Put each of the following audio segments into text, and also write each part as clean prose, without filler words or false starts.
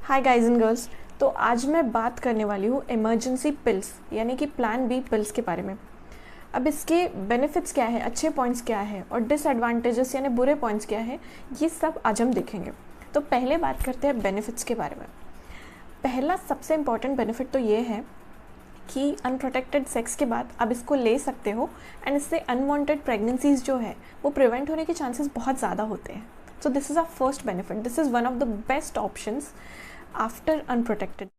Hi guys and girls. तो आज मैं बात करने वाली हूँ इमरजेंसी पिल्स यानी कि प्लान बी पिल्स के बारे में। अब इसके बेनिफिट्स क्या है, अच्छे पॉइंट्स क्या है और डिसएडवांटेजेस यानी बुरे पॉइंट्स क्या है, ये सब आज हम देखेंगे। तो पहले बात करते हैं बेनिफिट्स के बारे में। पहला सबसे इम्पॉर्टेंट बेनिफिट तो ये है कि अनप्रोटेक्टेड सेक्स के बाद आप इसको ले सकते हो एंड इससे अनवांटेड प्रेगनेंसीज जो है वो प्रिवेंट होने के चांसेस बहुत ज़्यादा होते हैं। So this is our first benefit, this is one of the best options after unprotected.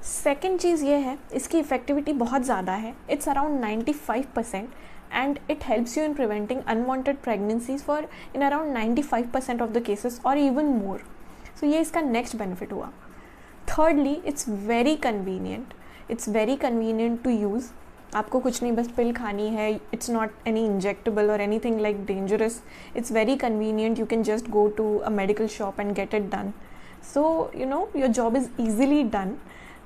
Second चीज़ ये है, इसकी इफेक्टिविटी बहुत ज़्यादा है, it's around 95% and it helps you in preventing unwanted pregnancies for in around 95% of the cases और even more. So ये इसका नेक्स्ट बेनिफिट हुआ। Thirdly, it's very convenient to use. आपको कुछ नहीं, बस पिल खानी है, इट्स नॉट एनी इंजेक्टेबल और anything like dangerous. It's very convenient, you can just go to a medical shop and get it done. So you know your job is easily done.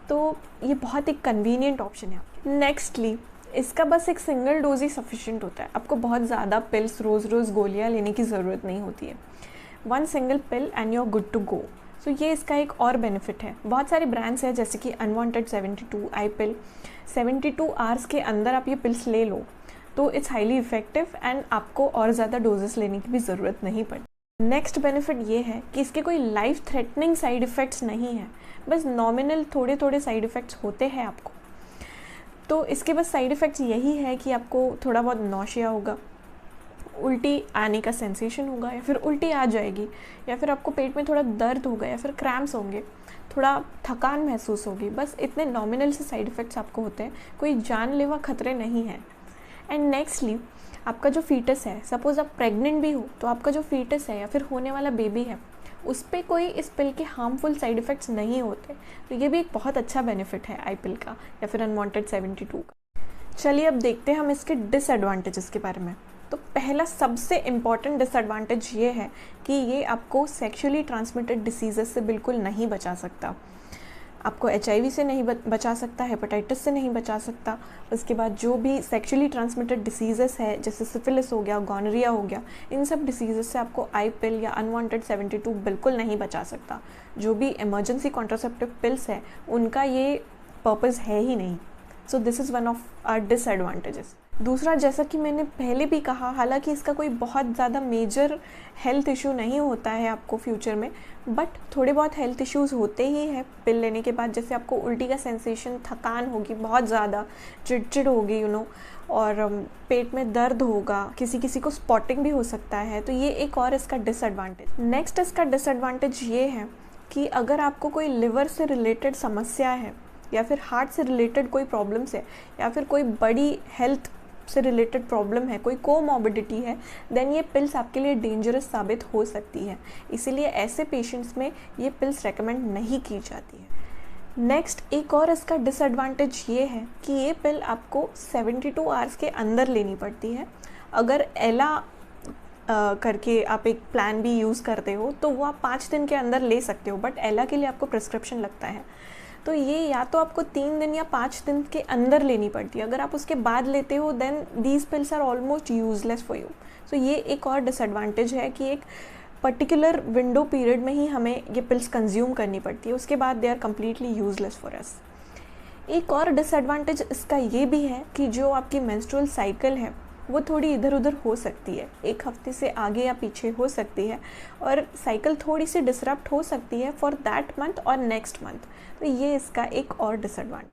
तो ये बहुत एक convenient option है आपके। Nextly, इसका बस एक सिंगल डोज ही sufficient होता है, आपको बहुत ज़्यादा पिल्स रोज़ रोज़ गोलियाँ लेने की ज़रूरत नहीं होती है। One single pill and you are good to go. So ये इसका एक और बेनिफिट है। बहुत सारे ब्रांड्स हैं जैसे कि अनवांटेड 72 आई पिल, 72 आवर्स के अंदर आप ये पिल्स ले लो तो इट्स हाईली इफेक्टिव एंड आपको और ज़्यादा डोजेस लेने की भी ज़रूरत नहीं पड़ती। नेक्स्ट बेनिफिट ये है कि इसके कोई लाइफ थ्रेटनिंग साइड इफ़ेक्ट्स नहीं है, बस नॉमिनल थोड़े थोड़े साइड इफ़ेक्ट्स होते हैं आपको। तो इसके बस साइड इफ़ेक्ट्स यही है कि आपको थोड़ा बहुत नौशिया होगा, उल्टी आने का सेंसेशन होगा या फिर उल्टी आ जाएगी, या फिर आपको पेट में थोड़ा दर्द होगा या फिर क्रैम्प्स होंगे, थोड़ा थकान महसूस होगी। बस इतने नॉमिनल से साइड इफ़ेक्ट्स आपको होते हैं, कोई जानलेवा खतरे नहीं हैं। एंड नेक्स्टली, आपका जो फीटस है, सपोज़ आप प्रेग्नेंट भी हो तो आपका जो फीटस है या फिर होने वाला बेबी है उस पर कोई इस पिल के हार्मफुल साइड इफ़ेक्ट्स नहीं होते। तो ये भी एक बहुत अच्छा बेनिफिट है आई पिल का या फिर अनवांटेड 72 का। चलिए अब देखते हैं हम इसके डिसएडवांटेजेस के बारे में। तो पहला सबसे इम्पॉर्टेंट डिसएडवांटेज ये है कि ये आपको सेक्सुअली ट्रांसमिटेड डिसीज़ेस से बिल्कुल नहीं बचा सकता। आपको HIV से नहीं बचा सकता, हेपेटाइटिस से नहीं बचा सकता। उसके बाद जो भी सेक्सुअली ट्रांसमिटेड डिसीज़ेस है जैसे सिफिलिस हो गया, गॉनरिया हो गया, इन सब डिसीज़ेस से आपको आई पिल या अनवांटेड 72 बिल्कुल नहीं बचा सकता। जो भी इमरजेंसी कॉन्ट्रासेप्टिव पिल्स है उनका ये पर्पज़ है ही नहीं। So this is one of our disadvantages. दूसरा, जैसा कि मैंने पहले भी कहा, हालांकि इसका कोई बहुत ज़्यादा मेजर हेल्थ इशू नहीं होता है आपको फ्यूचर में, बट थोड़े बहुत हेल्थ इश्यूज़ होते ही हैं पिल लेने के बाद। जैसे आपको उल्टी का सेंसेशन, थकान होगी बहुत ज़्यादा, चिड़चिड़ होगी और पेट में दर्द होगा, किसी किसी को स्पॉटिंग भी हो सकता है। तो ये एक और इसका डिसएडवांटेज। नेक्स्ट इसका डिसएडवांटेज ये है कि अगर आपको कोई लिवर से रिलेटेड समस्या है या फिर हार्ट से रिलेटेड कोई प्रॉब्लम्स है या फिर कोई बड़ी हेल्थ से रिलेटेड प्रॉब्लम है, कोई कोमॉर्बिडिटी है, देन ये पिल्स आपके लिए डेंजरस साबित हो सकती है। इसीलिए ऐसे पेशेंट्स में ये पिल्स रेकमेंड नहीं की जाती है। नेक्स्ट, एक और इसका डिसएडवांटेज ये है कि ये पिल आपको 72 आवर्स के अंदर लेनी पड़ती है। अगर एला करके आप एक प्लान भी यूज़ करते हो तो वो आप 5 दिन के अंदर ले सकते हो, बट एला के लिए आपको प्रिस्क्रिप्शन लगता है। तो ये या तो आपको 3 दिन या 5 दिन के अंदर लेनी पड़ती है। अगर आप उसके बाद लेते हो then these pills are almost useless for you. So ये एक और डिसएडवांटेज है कि एक पर्टिकुलर विंडो पीरियड में ही हमें ये पिल्स कंज्यूम करनी पड़ती है, उसके बाद they are completely useless for us. एक और डिसएडवांटेज इसका ये भी है कि जो आपकी मेंस्ट्रुअल साइकिल है वो थोड़ी इधर उधर हो सकती है, एक हफ्ते से आगे या पीछे हो सकती है और साइकिल थोड़ी सी डिसरप्ट हो सकती है फॉर दैट मंथ और नेक्स्ट मंथ। तो ये इसका एक और disadvantage.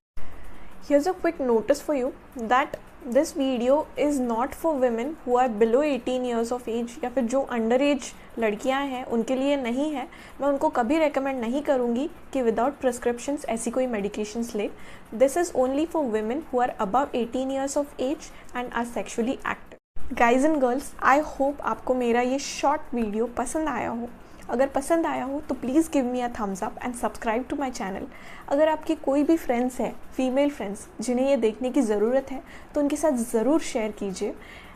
Here's a quick notice for you that this video is not for women who are below 18 years of age या फिर जो अंडर एज लड़कियां हैं उनके लिए नहीं है। मैं उनको कभी रेकमेंड नहीं करूँगी कि विदाउट प्रिस्क्रिप्शंस ऐसी कोई मेडिकेशंस ले। This is only for women who are above 18 years of age and are sexually active. Guys and girls, I hope आपको मेरा ये शॉर्ट वीडियो पसंद आया हो। अगर पसंद आया हो तो please give me a thumbs up and subscribe to my channel. अगर आपके कोई भी फ्रेंड्स हैं, फीमेल फ्रेंड्स, जिन्हें ये देखने की ज़रूरत है तो उनके साथ ज़रूर शेयर कीजिए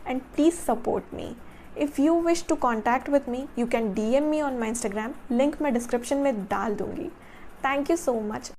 and please support me. If you wish to contact with me you can DM me on my Instagram, link मैं डिस्क्रिप्शन में डाल दूँगी। Thank you so much.